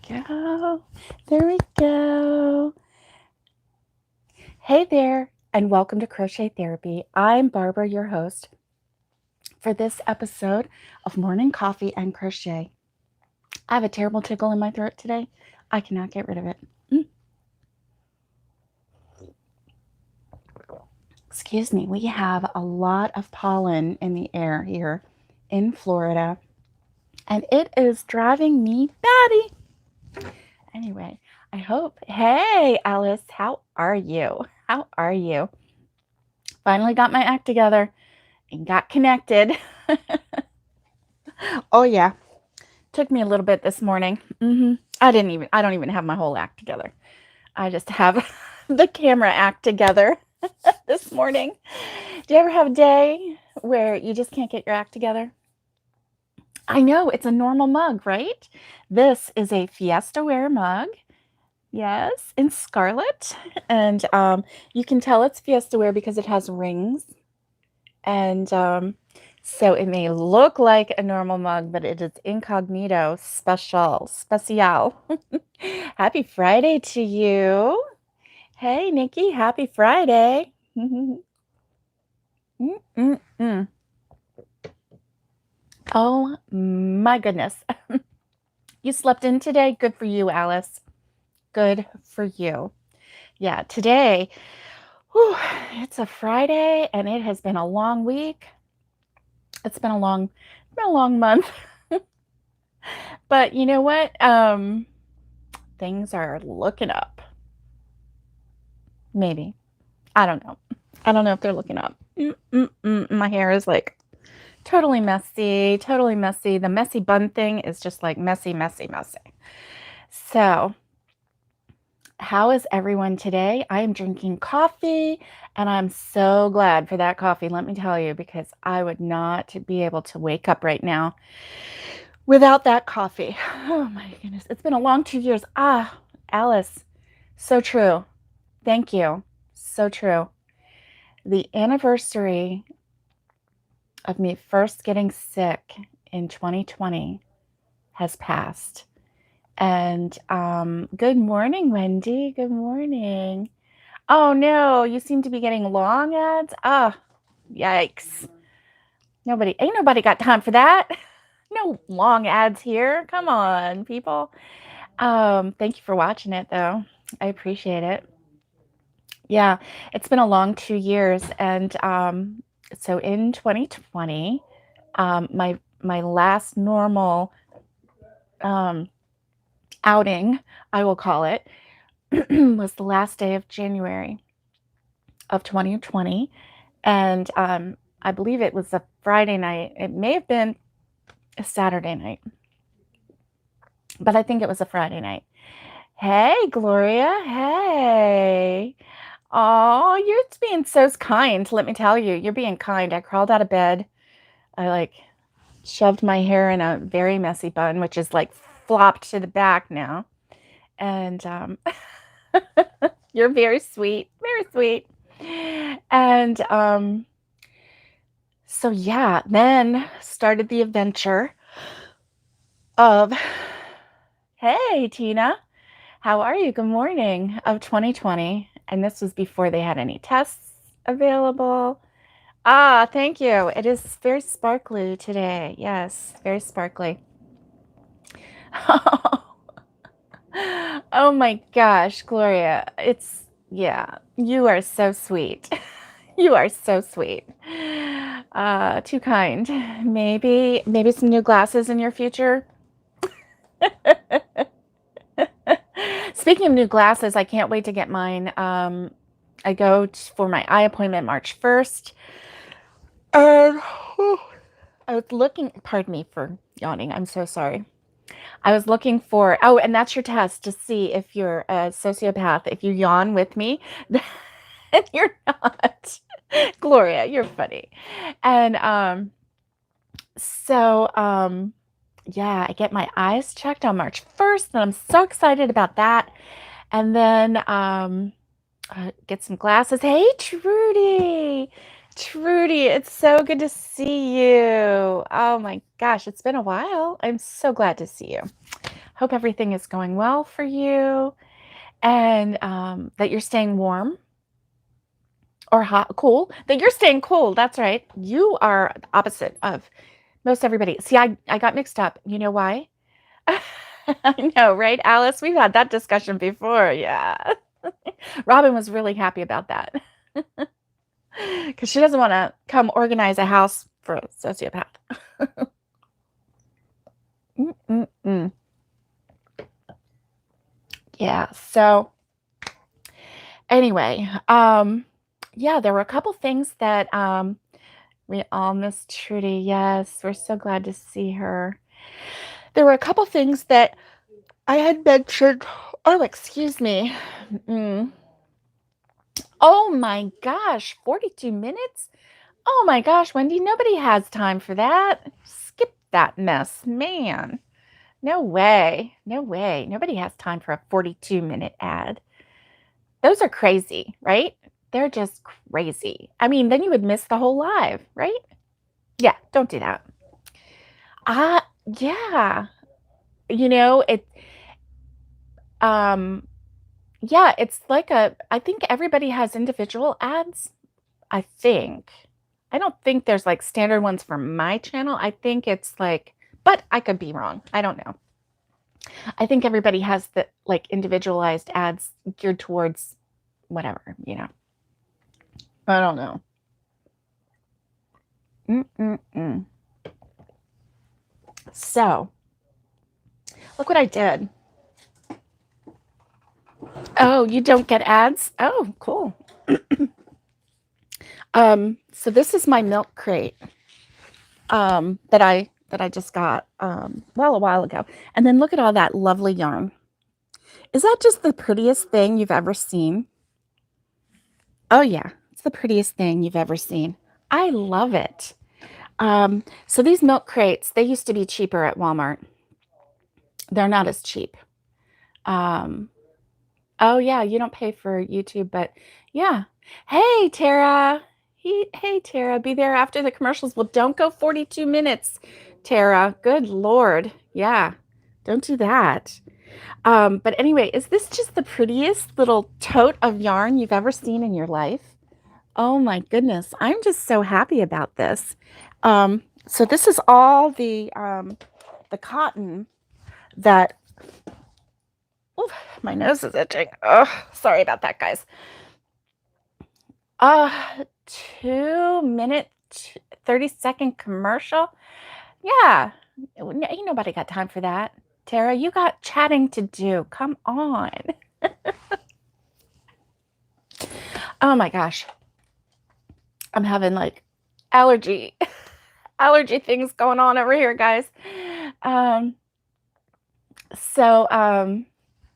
go. There we go. Hey there, and welcome to Crochet Therapy. I'm Barbara, your host for this episode of Morning Coffee and Crochet. I have a terrible tickle in my throat today. I cannot get rid of it. Excuse me. We have a lot of pollen in the air here in Florida, and it is driving me batty. Anyway, I hope. Hey, Alice, how are you? How are you? Finally got my act together and got connected. Oh yeah, took me a little bit this morning. I don't even have my whole act together. I just have the camera act together this morning. Do you ever have a day where you just can't get your act together? I know, it's a normal mug, right? This is a Fiesta Wear mug. Yes, in scarlet. And you can tell it's Fiesta Wear because it has rings. And so it may look like a normal mug, but it is incognito, special. Happy Friday to you. Hey, Nikki, happy Friday. Oh my goodness. You slept in today? Good for you, Alice. Good for you. Yeah, today, it's a Friday and it has been a long week. It's been a long month. But you know what? Things are looking up. Maybe. I don't know. I don't know if they're looking up. My hair is like totally messy, totally messy. The messy bun thing is just like messy, messy, messy. So, how is everyone today? I am drinking coffee and I'm so glad for that coffee, let me tell you, because I would not be able to wake up right now without that coffee. Oh my goodness. It's been a long 2 years. Alice, so true. Thank you. So true. The anniversary of me first getting sick in 2020 has passed. And good morning, Wendy. Good morning. Oh no, you seem to be getting long ads. Yikes. Ain't nobody got time for that. No long ads here. Come on, people. Thank you for watching it though. I appreciate it. Yeah, it's been a long 2 years. And so in 2020, my last normal outing, I will call it, was the last day of January of 2020. And I believe it was a Friday night. It may have been a Saturday night, but I think it was a Friday night. Hey, Gloria. Hey. Oh, you're being so kind. Let me tell you, you're being kind. I crawled out of bed. I shoved my hair in a very messy bun, which is like flopped to the back now. And you're very sweet, very sweet. And so yeah, then started the adventure of, hey, Tina, how are you? Good morning, of 2020. And this was before they had any tests available. Thank you. It is very sparkly today. Yes, very sparkly. Oh my gosh, Gloria. Yeah, you are so sweet. You are so sweet. Too kind. Maybe some new glasses in your future. Speaking of new glasses, I can't wait to get mine. I go for my eye appointment March 1st. And I was looking, pardon me for yawning. I'm so sorry. I was looking for, and that's your test to see if you're a sociopath. If you yawn with me, then you're not. Gloria, you're funny. And yeah, I get my eyes checked on March 1st, and I'm so excited about that. And then get some glasses. Hey, Trudy. Trudy, it's so good to see you. Oh my gosh, it's been a while. I'm so glad to see you. Hope everything is going well for you and that you're staying warm or hot, cool, that you're staying cool. That's right. You are the opposite of most everybody. See, I got mixed up. You know why? I know, right, Alice? We've had that discussion before. Yeah. Robin was really happy about that because she doesn't want to come organize a house for a sociopath. Mm-mm-mm. Yeah. So anyway, yeah, there were a couple things that we all miss Trudy. Yes, we're so glad to see her. There were a couple things that I had mentioned. Oh, excuse me. Mm. Oh my gosh, 42 minutes? Oh my gosh, Wendy, nobody has time for that. Skip that mess, man. No way. No way. Nobody has time for a 42-minute ad. Those are crazy, right? They're just crazy. I mean, then you would miss the whole live, right? Yeah, don't do that. Yeah. You know, um yeah, it's like I think everybody has individual ads. I think. I don't think there's like standard ones for my channel. I think it's like, but I could be wrong. I don't know. I think everybody has the like individualized ads geared towards whatever, you know. I don't know. Mm-mm-mm. So, look what I did. Oh, you don't get ads? Oh, cool. So this is my milk crate that I just got well a while ago. And then look at all that lovely yarn. Is that just the prettiest thing you've ever seen? Oh yeah, it's the prettiest thing you've ever seen. I love it. So these milk crates, they used to be cheaper at Walmart. They're not as cheap. Um, oh yeah, you don't pay for YouTube, but yeah. Hey Tara. Hey Tara, be there after the commercials. Well, don't go 42 minutes, Tara. Good Lord. Yeah. Don't do that. But anyway, is this just the prettiest little tote of yarn you've ever seen in your life? Oh my goodness. I'm just so happy about this. So this is all the cotton that oh, my nose is itching. Oh, sorry about that, guys. 2 minute 30-second commercial. Yeah. Ain't nobody got time for that. Tara, you got chatting to do. Come on. Oh my gosh. I'm having like allergy things going on over here, guys. So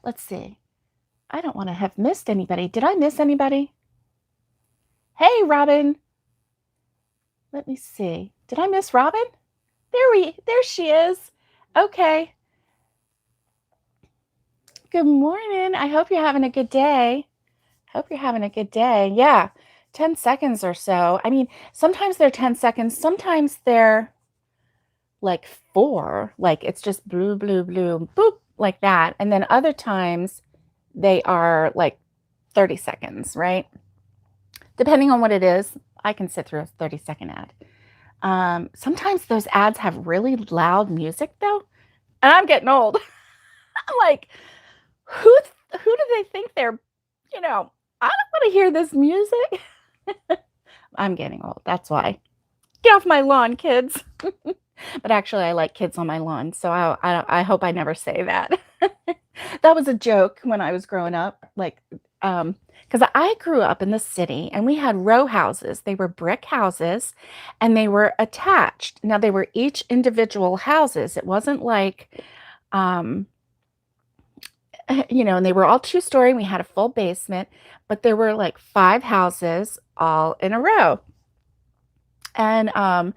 let's see. I don't want to have missed anybody. Did I miss anybody? Hey, Robin. Let me see. Did I miss Robin? There she is. Okay. Good morning. I hope you're having a good day. Hope you're having a good day. Yeah. 10 seconds or so. I mean, sometimes they're 10 seconds, sometimes they're like 4, like it's just blue, blue, blue, boop, like that. And then other times they are like 30 seconds, right? Depending on what it is, I can sit through a 30-second ad. Sometimes those ads have really loud music though, and I'm getting old. I'm like, who do they think they're, you know, I don't want to hear this music. I'm getting old. That's why. Get off my lawn, kids. But actually, I like kids on my lawn, so I hope I never say that. That was a joke when I was growing up, like, because I grew up in the city and we had row houses. They were brick houses and they were attached. Now, they were each individual houses. It wasn't like, you know, and they were all 2-story. We had a full basement, but there were like 5 houses all in a row. And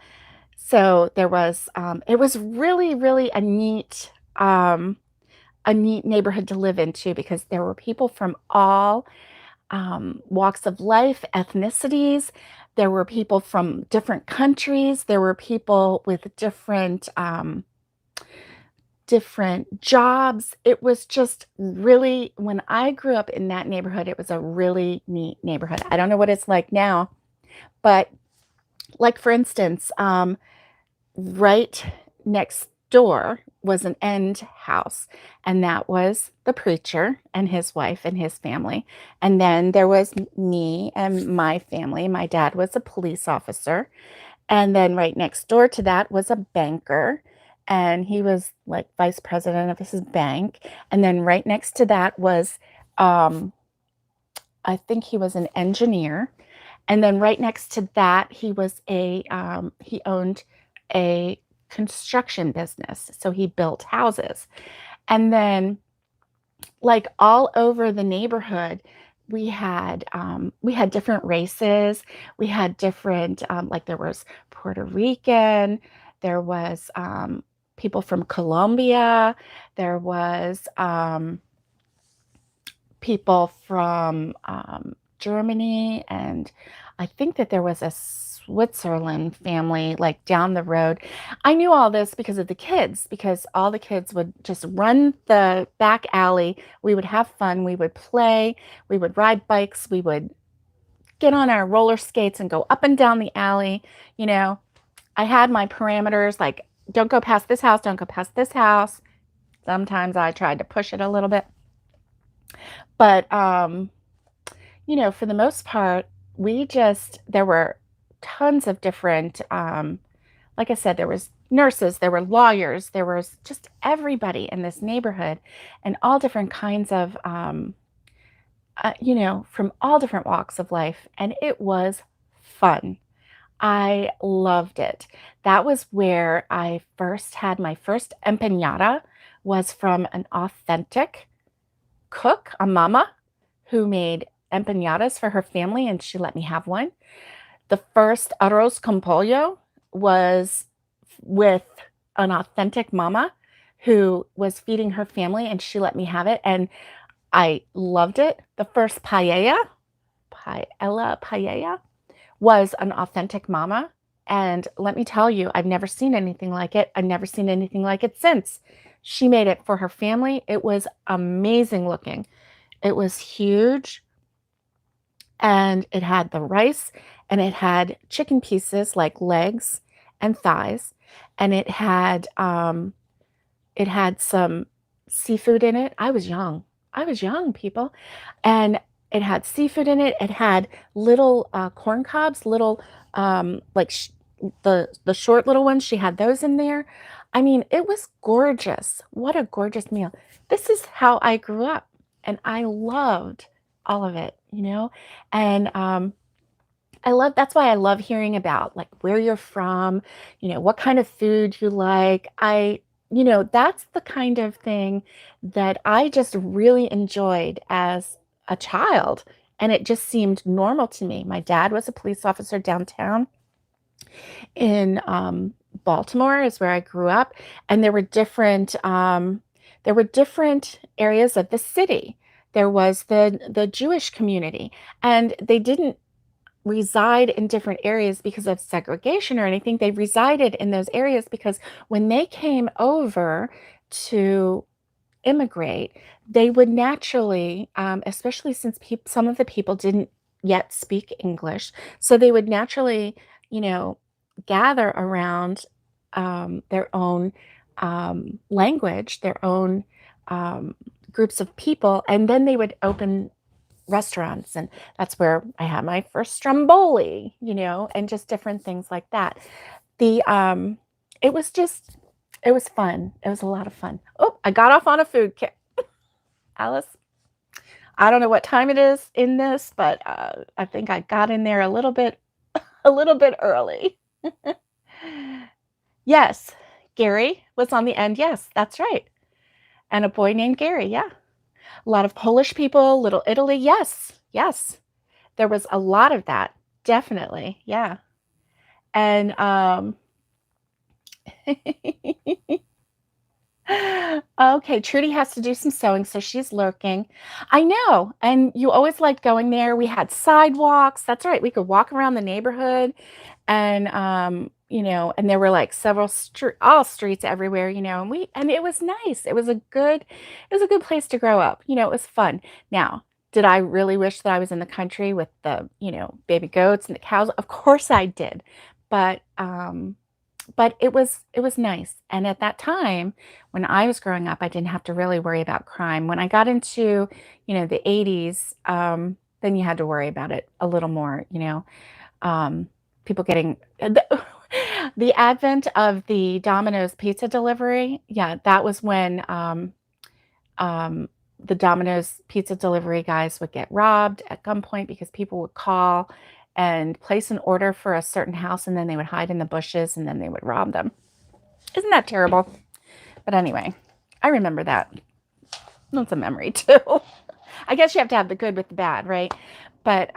so there was, it was really, really a neat neighborhood to live in too, because there were people from all walks of life, ethnicities. There were people from different countries. There were people with different different jobs. It was just really, when I grew up in that neighborhood, it was a really neat neighborhood. I don't know what it's like now, but like for instance, right next door was an end house, and that was the preacher and his wife and his family. And then there was me and my family. My dad was a police officer. And then right next door to that was a banker, and he was like vice president of his bank. And then right next to that was, um, I think he was an engineer. And then right next to that, he owned a construction business. So he built houses. And then, like all over the neighborhood, we had different races. We had different, like there was Puerto Rican, there was people from Colombia, there was people from Germany, and I think that there was a Switzerland family like down the road. I knew all this because of the kids, because all the kids would just run the back alley. We would have fun, we would play, we would ride bikes, we would get on our roller skates and go up and down the alley. You know, I had my parameters like, don't go past this house, don't go past this house. Sometimes I tried to push it a little bit. But for the most part, there were tons of different, like I said, there was nurses, there were lawyers, there was just everybody in this neighborhood, and all different kinds of, from all different walks of life. And it was fun. I loved it. That was where I first had my first empanada, was from an authentic cook, a mama who made empanadas for her family, and she let me have one. The first arroz con pollo was with an authentic mama who was feeding her family, and she let me have it, and I loved it. The first paella, was an authentic mama, and let me tell you, I've never seen anything like it. I've never seen anything like it since. She made it for her family. It was amazing looking. It was huge, and it had the rice, and it had chicken pieces like legs and thighs, and it had some seafood in it. I was young, people. And it had seafood in it. It had little corn cobs, little like the short little ones. She had those in there. I mean, it was gorgeous. What a gorgeous meal. This is how I grew up, and I loved all of it. And that's why I love hearing about like where you're from, what kind of food you like. That's the kind of thing that I just really enjoyed as a child. And it just seemed normal to me. My dad was a police officer downtown in Baltimore, is where I grew up. And there were different areas of the city. There was the Jewish community, and they didn't reside in different areas because of segregation or anything. They resided in those areas because when they came over to immigrate, they would naturally, especially since some of the people didn't yet speak English, so they would naturally, you know, gather around their own language, their own groups of people, and then they would open restaurants. And that's where I had my first stromboli, and just different things like that. The it was fun. It was a lot of fun. Oh, I got off on a food kick. Alice, I don't know what time it is in this, but I think I got in there a little bit early. Yes, Gary was on the end. Yes, that's right. And a boy named Gary. Yeah. A lot of Polish people, Little Italy. Yes, yes. There was a lot of that. Definitely. Yeah. And okay, Trudy has to do some sewing, so she's lurking. I know. And you always liked going there. We had sidewalks. That's right. We could walk around the neighborhood and and there were like several all streets everywhere, and it was nice. It was a good place to grow up. It was fun. Now, did I really wish that I was in the country with the, baby goats and the cows? Of course I did. But it was nice. And at that time, when I was growing up, I didn't have to really worry about crime. When I got into, the 80s, then you had to worry about it a little more, people getting the advent of the Domino's pizza delivery. Yeah, that was when um, the Domino's pizza delivery guys would get robbed at gunpoint because people would call and place an order for a certain house, and then they would hide in the bushes and then they would rob them. Isn't that terrible? But anyway, I remember that. That's a memory too. I guess you have to have the good with the bad, right? But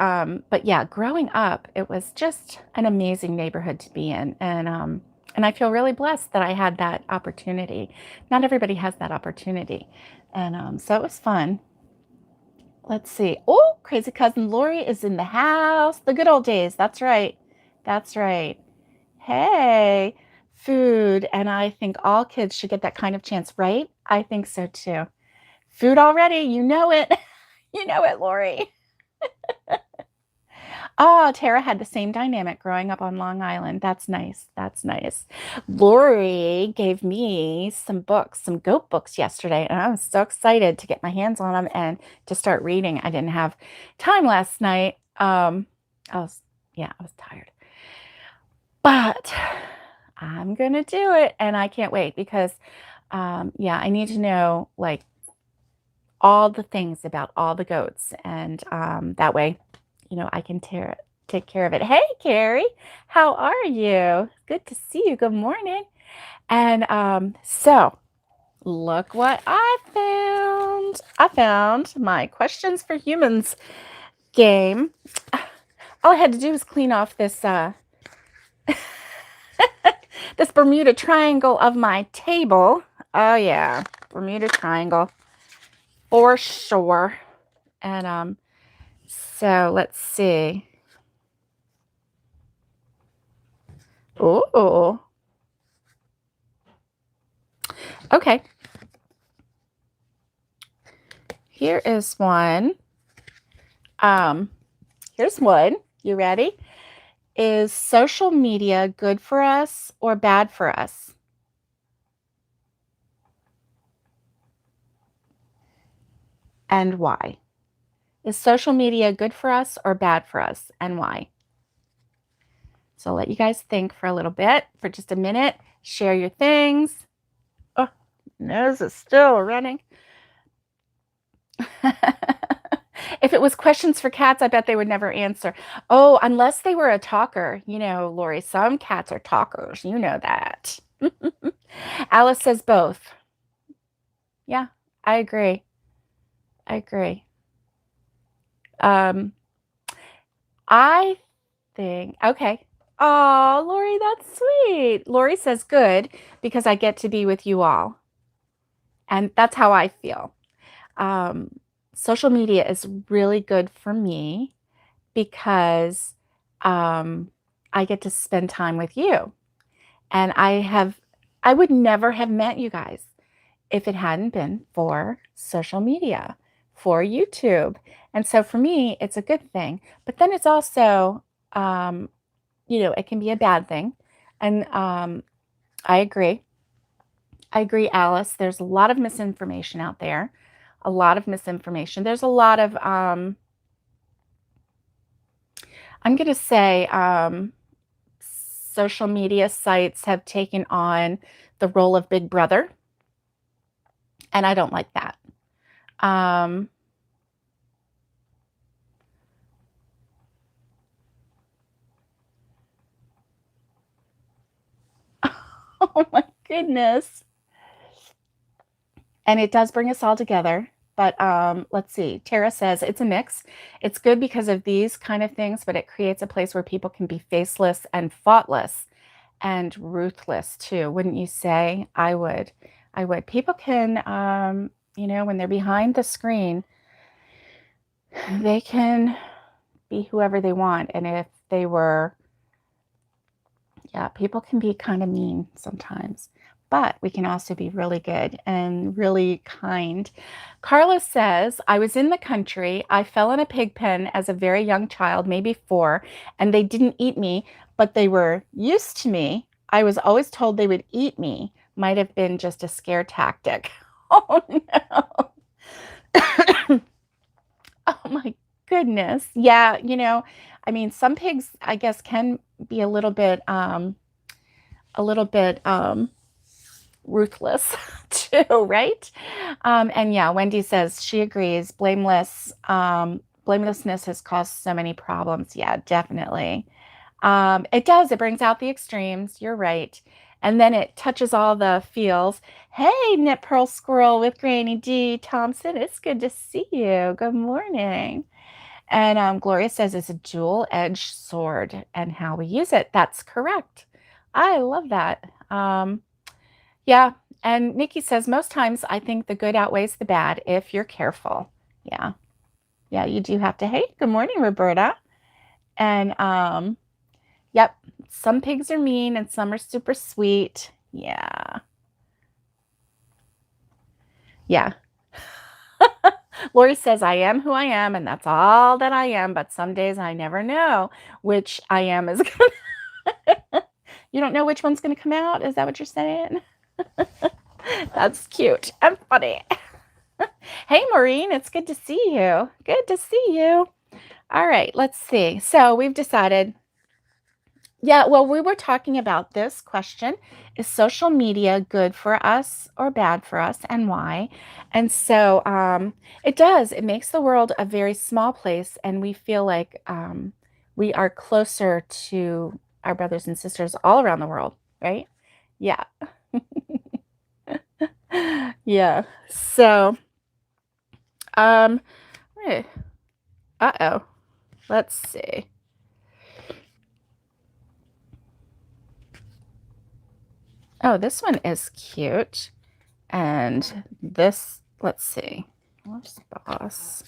yeah, growing up, it was just an amazing neighborhood to be in, and I feel really blessed that I had that opportunity. Not everybody has that opportunity, and so it was fun. Let's see. Oh, crazy cousin Lori is in the house. The good old days. That's right. That's right. Hey, food, and I think all kids should get that kind of chance, right? I think so too. Food already, you know it. You know it, Lori. Oh, Tara had the same dynamic growing up on Long Island. That's nice. That's nice. Lori gave me some books, some goat books yesterday, and I was so excited to get my hands on them and to start reading. I didn't have time last night. I was tired. But I'm gonna do it, and I can't wait because yeah, I need to know like all the things about all the goats, and that way, I can take care of it. Hey, Carrie, how are you? Good to see you. Good morning. And so look what I found. I found my Questions for Humans game. All I had to do was clean off this this Bermuda Triangle of my table. Oh yeah, Bermuda Triangle for sure. And so let's see. Oh, okay. Here is one. Here's one. You ready? Is social media good for us or bad for us? And why? Is social media good for us or bad for us, and why? So I'll let you guys think for a little bit, for just a minute. Share your things. Oh, nose is still running. If it was questions for cats, I bet they would never answer. Oh, unless they were a talker. Lori, some cats are talkers. You know that. Alice says both. Yeah, I agree. I agree. Um, I think, okay. Oh, Lori, that's sweet. Lori says good because I get to be with you all. And that's how I feel. Social media is really good for me because I get to spend time with you. And I would never have met you guys if it hadn't been for social media, for YouTube. And so for me, it's a good thing. But then it's also, it can be a bad thing. And I agree. I agree, Alice. There's a lot of misinformation out there. A lot of misinformation. There's a lot of, I'm going to say, social media sites have taken on the role of Big Brother. And I don't like that. Oh my goodness. And it does bring us all together. But let's see. Tara says it's a mix. It's good because of these kind of things, but it creates a place where people can be faceless and thoughtless and ruthless too. Wouldn't you say? I would. I would. People can, when they're behind the screen, they can be whoever they want. And if they were, Yeah, people can be kind of mean sometimes, but we can also be really good and really kind. Carlos says, I was in the country. I fell in a pig pen as a very young child, maybe 4, and they didn't eat me, but they were used to me. I was always told they would eat me. Might have been just a scare tactic. Oh, no. Oh my goodness. Yeah, I mean, some pigs, I guess, can be a little bit ruthless too, right? And yeah, Wendy says she agrees. Blamelessness has caused so many problems. Yeah, definitely. It does. It brings out the extremes. You're right. And then it touches all the feels. Hey, Knit Pearl Squirrel with Granny D. Thompson. It's good to see you. Good morning. And Gloria says it's a dual-edged sword and how we use it. That's correct. I love that. Yeah. And Nikki says most times I think the good outweighs the bad if you're careful. Yeah. Yeah, you do have to. Hey, good morning, Roberta. And yep, some pigs are mean and some are super sweet. Yeah. Yeah. Lori says, I am who I am, and that's all that I am. But some days I never know which I am is gonna. You don't know which one's going to come out? Is that what you're saying? That's cute and funny. Hey, Maureen, it's good to see you. Good to see you. All right, let's see. So we've decided. Yeah, well, we were talking about this question. Is social media good for us or bad for us, and why? And so it does. It makes the world a very small place, and we feel like we are closer to our brothers and sisters all around the world, right? Yeah. Yeah. So, um, uh-oh. Let's see. Oh, this one is cute. And this, let's see. Where's Boss?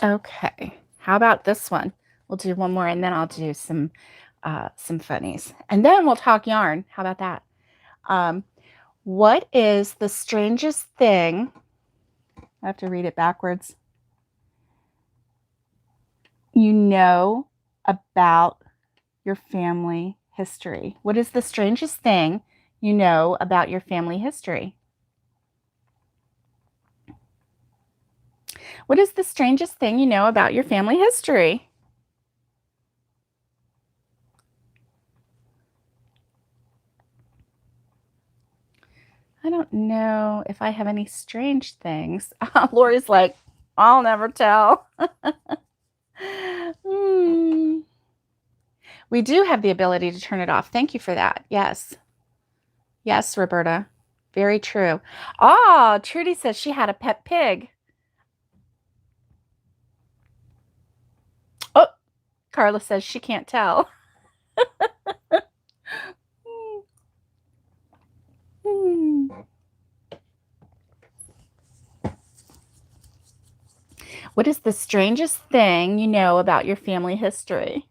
Okay. How about this one? We'll do one more and then I'll do some funnies. And then we'll talk yarn. How about that? What is the strangest thing? I have to read it backwards. You know about your family history. What is the strangest thing you know about your family history? What is the strangest thing you know about your family history? I don't know if I have any strange things. Lori's like, I'll never tell. We do have the ability to turn it off. Thank you for that. Yes. Yes, Roberta. Very true. Oh, Trudy says she had a pet pig. Oh, Carla says she can't tell. What is the strangest thing you know about your family history?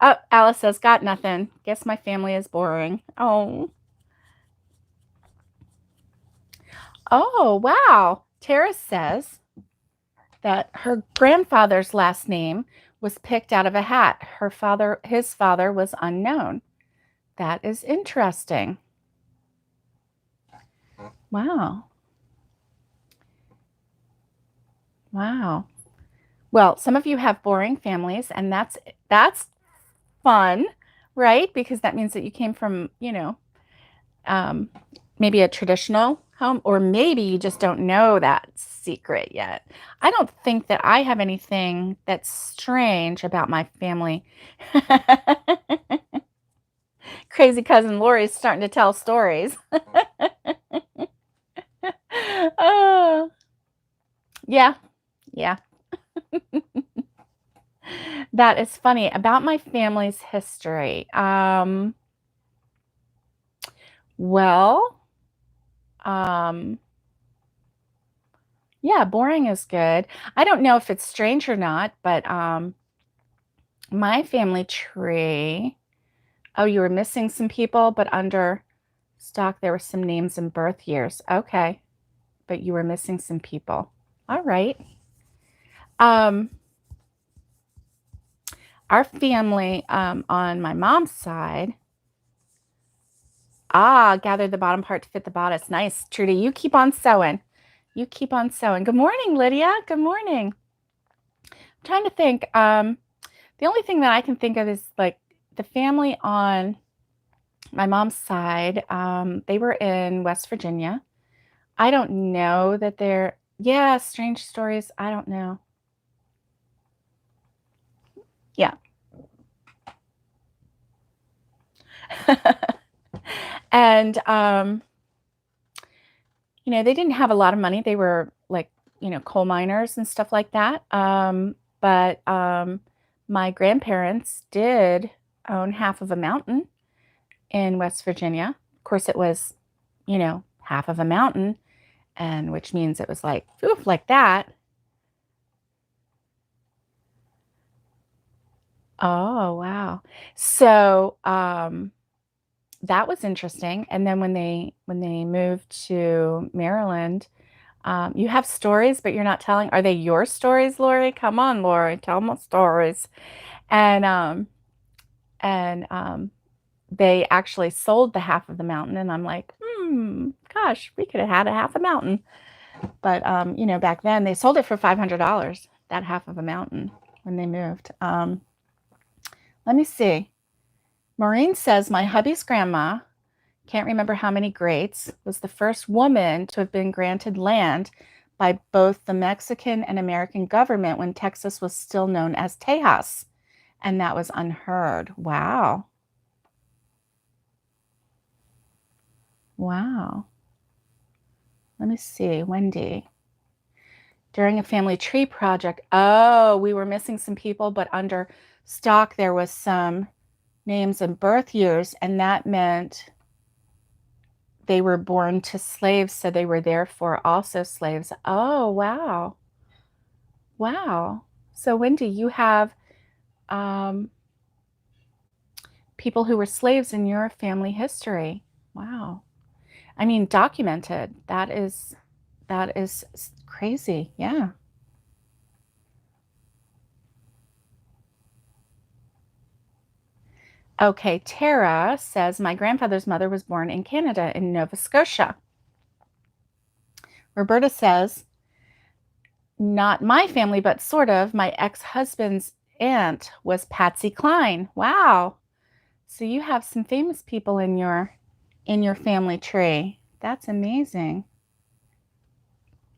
Oh, Alice says, got nothing. Guess my family is boring. Oh. Oh, wow. Tara says that her grandfather's last name was picked out of a hat. His father was unknown. That is interesting. Wow. Wow. Well, some of you have boring families, and that's fun, right? Because that means that you came from, maybe a traditional home, or maybe you just don't know that secret yet. I don't think that I have anything that's strange about my family. Crazy cousin Lori's starting to tell stories. Oh, yeah, yeah. That is funny about my family's history. Well, Yeah, boring is good. I don't know if it's strange or not, but, my family tree. Oh, you were missing some people, but under stock, there were some names and birth years. Okay, but you were missing some people. All right. Um, our family, on my mom's side, gathered the bottom part to fit the bodice. Nice, Trudy. You keep on sewing. You keep on sewing. Good morning, Lydia. Good morning. I'm trying to think. The only thing that I can think of is like the family on my mom's side. They were in West Virginia. I don't know that they're, yeah, strange stories. I don't know. Yeah. And, they didn't have a lot of money. They were like, coal miners and stuff like that. But my grandparents did own half of a mountain in West Virginia. Of course, it was, half of a mountain, and which means it was like, oof, like that. Oh, wow. So, that was interesting. And then when they moved to Maryland, you have stories, but you're not telling. Are they your stories, Lori? Come on, Lori, tell more stories. And they actually sold the half of the mountain, and I'm like, gosh, we could have had a half a mountain. But back then they sold it for $500, that half of a mountain when they moved. Let me see. Maureen says my hubby's grandma, can't remember how many greats, was the first woman to have been granted land by both the Mexican and American government when Texas was still known as Tejas. And that was unheard. Wow. Wow. Let me see. Wendy. During a family tree project. Oh, we were missing some people, but under stock there was some names and birth years, and that meant they were born to slaves, so they were therefore also slaves. Oh, wow. Wow. So, Wendy, you have um, people who were slaves in your family history. Wow. I mean, documented. That is crazy. Yeah. Okay, Tara says my grandfather's mother was born in Canada in Nova Scotia. Roberta says, not my family, but sort of. My ex-husband's aunt was Patsy Cline. Wow. So you have some famous people in your family tree. That's amazing.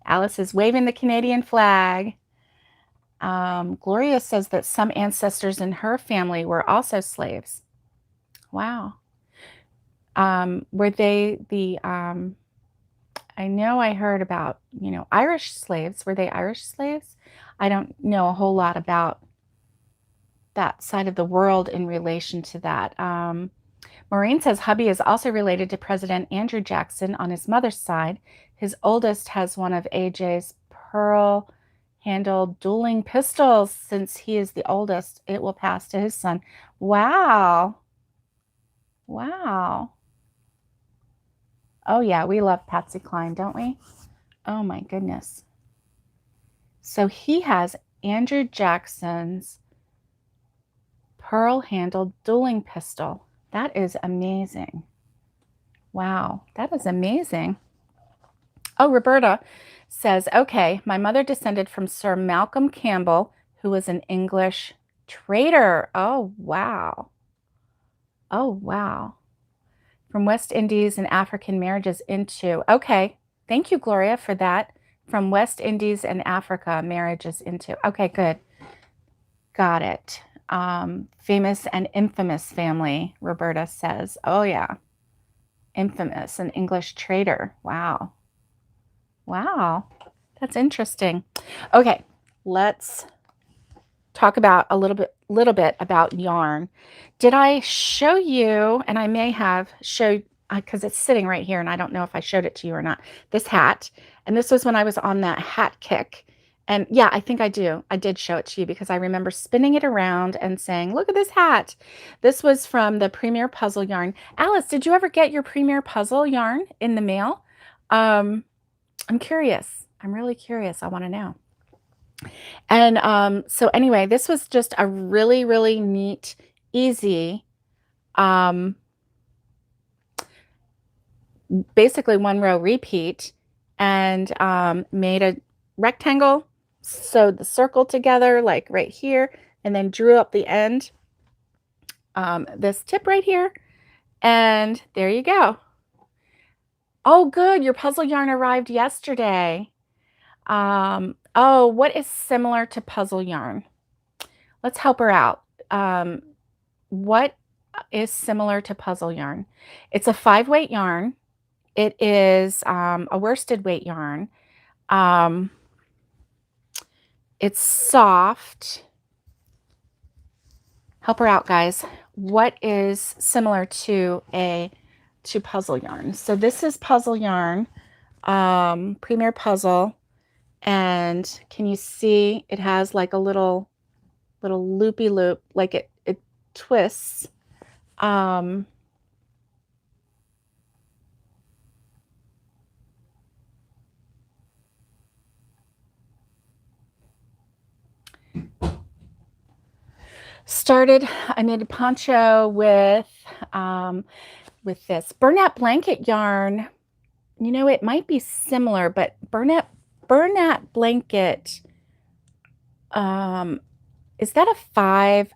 Alice is waving the Canadian flag. Gloria says that some ancestors in her family were also slaves. Wow. Were they the I know I heard about, Irish slaves. Were they Irish slaves? I don't know a whole lot about that side of the world in relation to that. Maureen says hubby is also related to President Andrew Jackson on his mother's side. His oldest has one of AJ's pearl-handled dueling pistols. Since he is the oldest, it will pass to his son. Wow. Wow. Oh, yeah, we love Patsy Cline, don't we? Oh, my goodness. So he has Andrew Jackson's pearl-handled dueling pistol. That is amazing. Wow, that is amazing. Oh, Roberta says, okay, my mother descended from Sir Malcolm Campbell, who was an English trader. Oh, wow. Oh, wow. From West Indies and African marriages into, okay, thank you, Gloria, for that. From West Indies and Africa marriages into, okay, good. Got it. Famous and infamous family, Roberta says. Oh, yeah. Infamous, an English trader. Wow. Wow. That's interesting. Okay, let's talk about a little bit about yarn. Did I show you, and I may have showed because it's sitting right here and I don't know if I showed it to you or not. This hat, and this was when I was on that hat kick. And yeah, I think I do. I did show it to you because I remember spinning it around and saying, look at this hat. This was from the Premier Puzzle yarn. Alice, did you ever get your Premier Puzzle yarn in the mail? I'm curious. I'm really curious. I want to know. And so anyway, this was just a really, really neat, easy, um, basically one row repeat, and made a rectangle, sewed the circle together like right here, and then drew up the end, this tip right here, and there you go. Oh, good. Your puzzle yarn arrived yesterday. Oh, what is similar to puzzle yarn? Let's help her out. What is similar to puzzle yarn? It's a 5-weight yarn. It is a worsted weight yarn. It's soft. Help her out, guys. What is similar to puzzle yarn? So this is puzzle yarn, Premier Puzzle, and can you see it has like a little loopy loop, like it twists. I made a poncho with this burlap blanket yarn. You know, it might be similar, but burlap blanket, is that a 5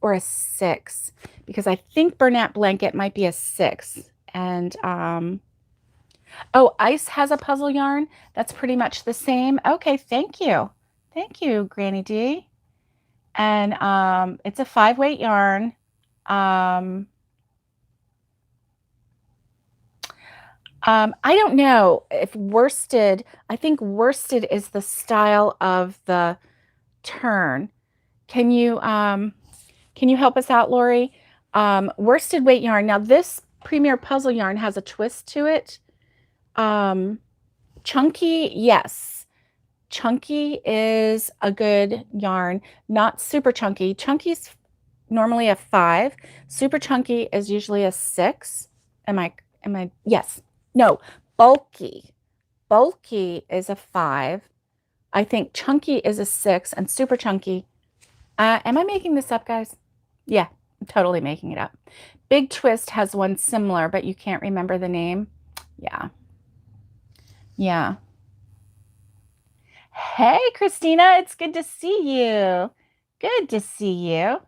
or a 6? Because I think burlap blanket might be a 6. And oh, Ice has a puzzle yarn that's pretty much the same. Okay, thank you. Thank you, Granny D. And it's a 5-weight yarn. I don't know if worsted, I think worsted is the style of the turn. Can you help us out, Lori? Worsted weight yarn. Now this Premier Puzzle yarn has a twist to it. Chunky, yes. Chunky is a good yarn, not super chunky. Chunky's normally a 5. Super chunky is usually a 6. Yes. No, bulky. Bulky is a 5. I think chunky is a 6 and super chunky. Am I making this up, guys? Yeah, I'm totally making it up. Big Twist has one similar, but you can't remember the name. Yeah. Yeah. Hey, Christina, it's good to see you. Good to see you.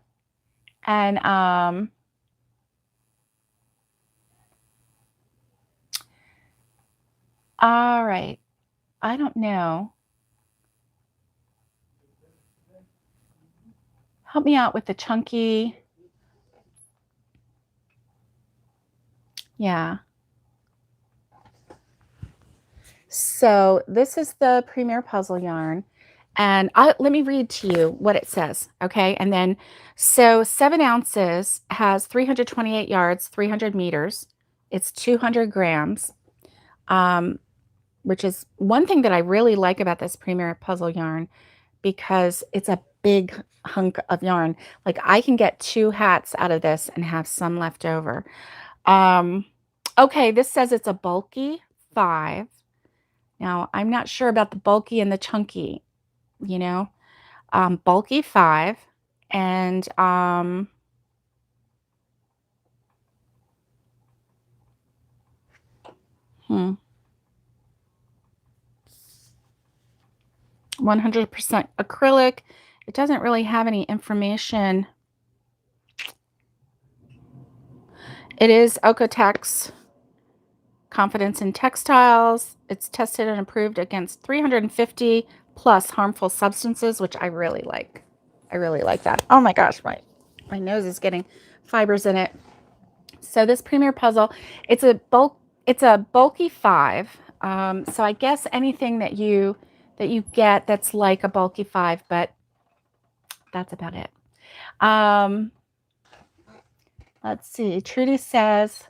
And all right. I don't know. Help me out with the chunky. Yeah. So this is the Premier Puzzle yarn. And let me read to you what it says, okay? And then, so 7 ounces has 328 yards, 300 meters. It's 200 grams, which is one thing that I really like about this Premier Puzzle yarn, because it's a big hunk of yarn. Like I can get 2 hats out of this and have some left over. Okay, this says it's a bulky 5. Now, I'm not sure about the bulky and the chunky, you know, bulky 5, and 100% acrylic. It doesn't really have any information. It is Okotex Confidence in Textiles. It's tested and approved against 350 plus harmful substances, which I really like. I really like that. Oh my gosh, my nose is getting fibers in it. So this Premier Puzzle, it's a bulky 5. So I guess anything that you get that's like a bulky 5, but that's about it. Let's see. Trudy says,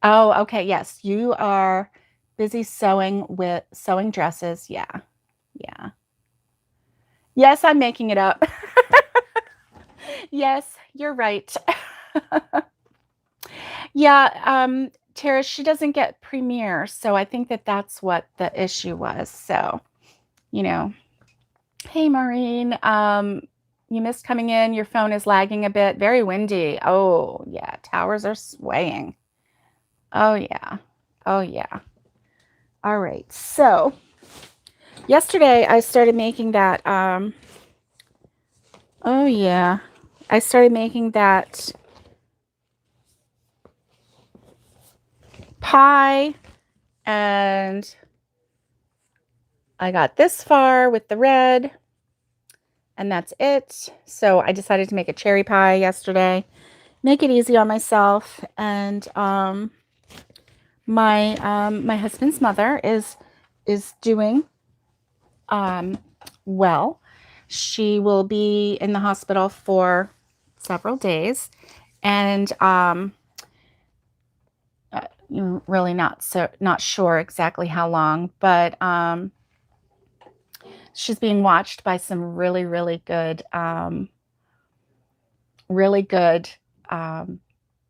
Oh, okay. Yes, you are busy sewing dresses. Yeah. Yeah. Yes, I'm making it up. Yes, you're right. Yeah, Tara, she doesn't get Premiere, so I think that that's what the issue was. So, you know, hey, Maureen, you missed coming in. Your phone is lagging a bit. Very windy. Oh, yeah, towers are swaying. Oh, yeah. Oh, yeah. All right. So, yesterday I started making that, oh, yeah. I started making that pie, and I got this far with the red, and that's it. So I decided to make a cherry pie yesterday, make it easy on myself. And my husband's mother is doing um, well. She will be in the hospital for several days, and really not sure exactly how long, but she's being watched by some really good um,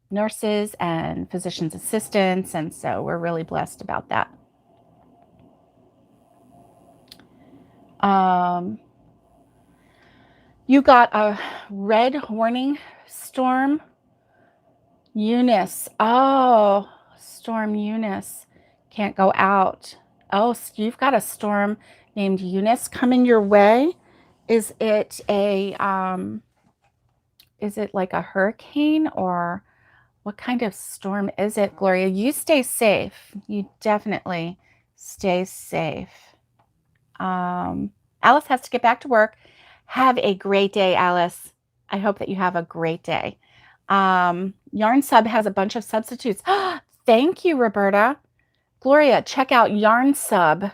nurses and physician's assistants, and so we're really blessed about that. Um, you got a red warning storm, Eunice. Oh, storm Eunice can't go out. Oh, so you've got a storm named Eunice coming your way. Is it is it like a hurricane, or what kind of storm is it, Gloria? You stay safe. You definitely stay safe. Alice has to get back to work. Have a great day, Alice. I hope that you have a great day. Yarn Sub has a bunch of substitutes. Thank you, Roberta. Gloria, check out Yarn Sub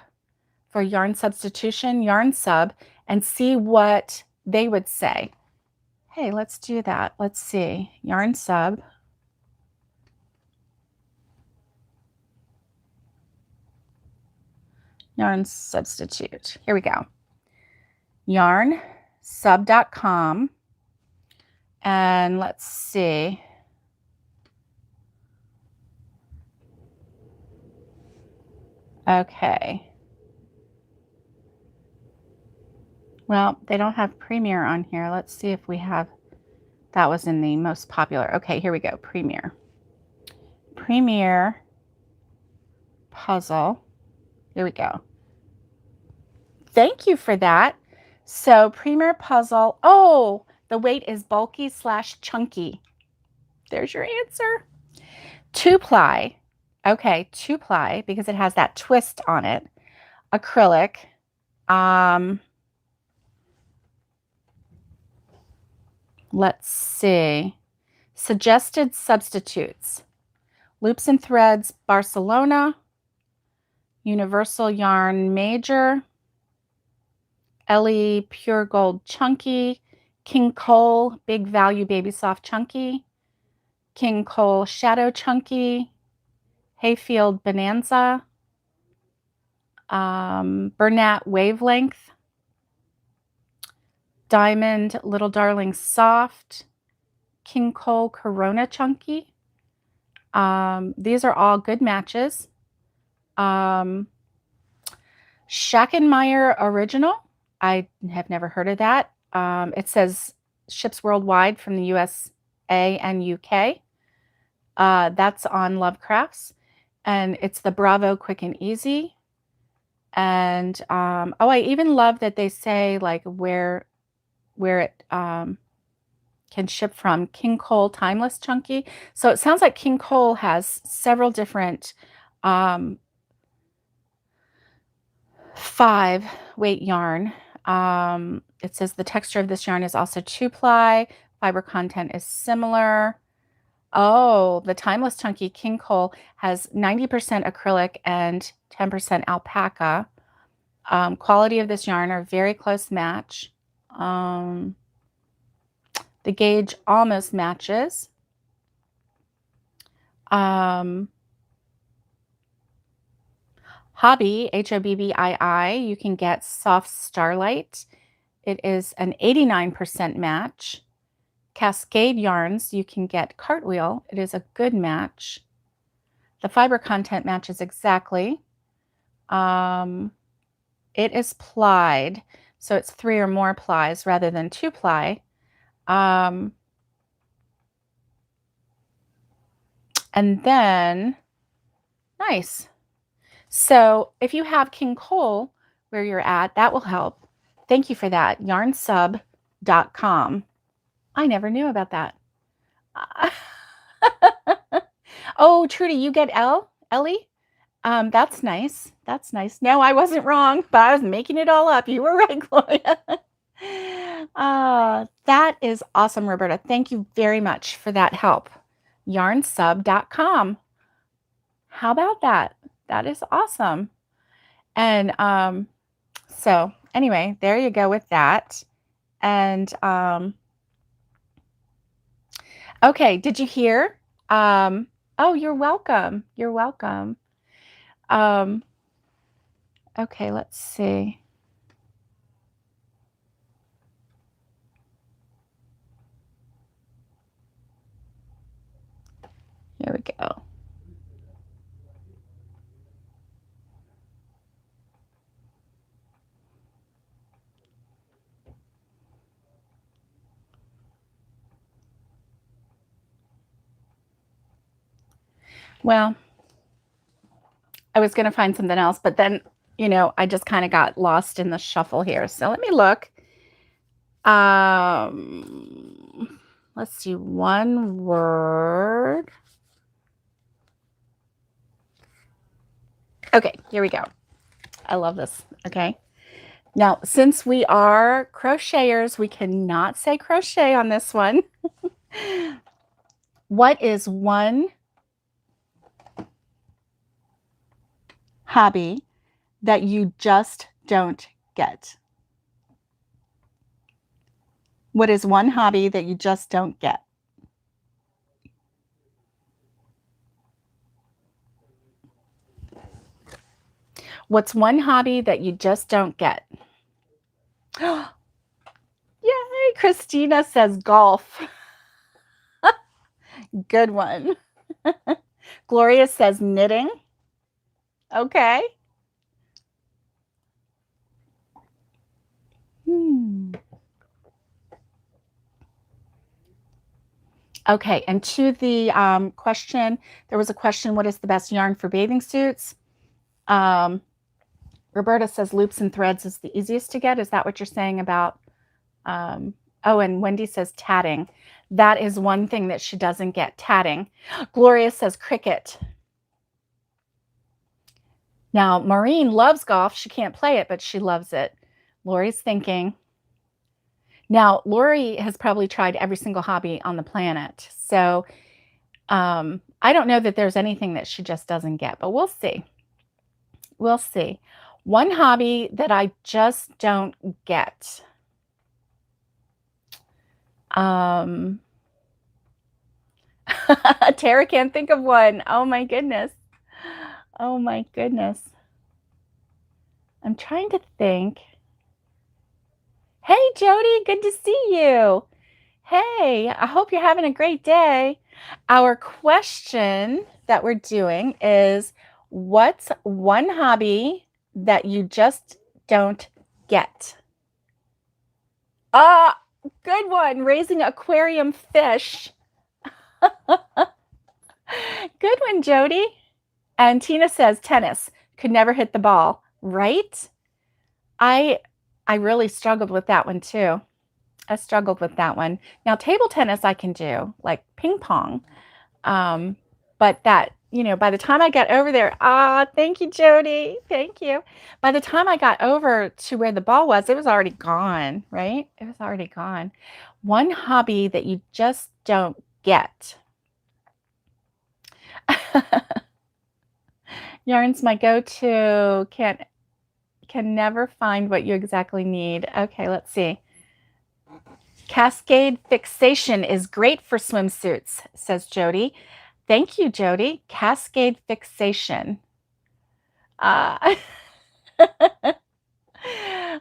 for yarn substitution, Yarn Sub, and see what they would say. Hey, let's do that. Let's see. Yarn Sub. Yarn substitute. Here we go. Yarnsub.com. And let's see. Okay. Well, they don't have Premiere on here. Let's see if we have. That was in the most popular. Okay, here we go. Premiere. Premiere puzzle. Here we go. Thank you for that. So Premiere puzzle. Oh, the weight is bulky / chunky. There's your answer. 2-ply. Okay, 2-ply because it has that twist on it. Acrylic. Let's see. Suggested substitutes. Loops and Threads Barcelona, Universal Yarn Major, Ellie Pure Gold Chunky, King Cole Big Value Baby Soft Chunky, King Cole Shadow Chunky, Hayfield Bonanza, Bernat Wavelength, Diamond Little Darling Soft, King Cole Corona Chunky. These are all good matches. Schackenmeyer Original. I have never heard of that. It says ships worldwide from the USA and UK. That's on Lovecrafts. And it's the Bravo Quick and Easy. And oh, I even love that they say like where it can ship from. King Cole Timeless Chunky. So it sounds like King Cole has several different 5-weight yarn. It says the texture of this yarn is also 2-ply. Fiber content is similar. Oh, the Timeless Chunky King Cole has 90% acrylic and 10% alpaca. Quality of this yarn are very close match. The gauge almost matches. Hobby, Hobbii, you can get Soft Starlight. It is an 89% match. Cascade Yarns, you can get Cartwheel. It is a good match. The fiber content matches exactly. It is plied, so it's 3 or more plies rather than 2 ply. And then, nice. So if you have King Cole where you're at, that will help. Thank you for that. Yarnsub.com. I never knew about that. Oh, Trudy, you get Ellie? That's nice. That's nice. No, I wasn't wrong, but I was making it all up. You were right, Gloria. That is awesome, Roberta. Thank you very much for that help. Yarnsub.com. How about that? That is awesome. And so anyway, there you go with that. And okay, did you hear? Oh, you're welcome. You're welcome. Okay, let's see. Here we go. Well, I was going to find something else, but then, you know, I just kind of got lost in the shuffle here. So let me look. Let's see, one word. Okay, here we go. I love this. Okay. Now, since we are crocheters, we cannot say crochet on this one. What is one hobby that you just don't get? What is one hobby that you just don't get? What's one hobby that you just don't get? Yay! Christina says golf. Good one. Gloria says knitting. Okay. Okay, and to the question, there was a question, what is the best yarn for bathing suits? Roberta says loops and threads is the easiest to get. Is that what you're saying about? Oh, and Wendy says tatting. That is one thing that she doesn't get, tatting. Gloria says cricket. Now, Maureen loves golf. She can't play it, but she loves it. Lori's thinking. Now, Lori has probably tried every single hobby on the planet. So I don't know that there's anything that she just doesn't get, but we'll see. We'll see. One hobby that I just don't get. Tara can't think of one. Oh my goodness. Oh my goodness. I'm trying to think. Hey, Jody, good to see you. Hey, I hope you're having a great day. Our question that we're doing is, what's one hobby that you just don't get? Good one. Raising aquarium fish. Good one, Jody. And Tina says tennis. Could never hit the ball, right? I really struggled with that one too. I struggled with that one. Now, table tennis I can do, like ping pong. But that, you know, by the time I got over there, thank you, Jody. Thank you. By the time I got over to where the ball was, it was already gone, right? It was already gone. One hobby that you just don't get. Yarn's my go-to. Can never find what you exactly need. Okay, let's see. Cascade fixation is great for swimsuits, says Jody. Thank you, Jody. Cascade fixation. Uh,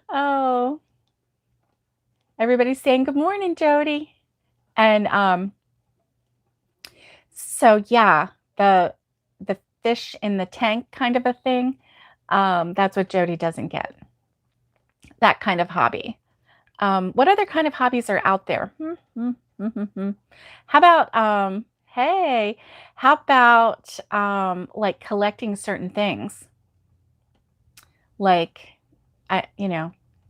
oh, everybody's saying good morning, Jody. And so yeah, the fish in the tank kind of a thing. That's what Jody doesn't get. That kind of hobby. What other kind of hobbies are out there? How about hey, how about like collecting certain things? Like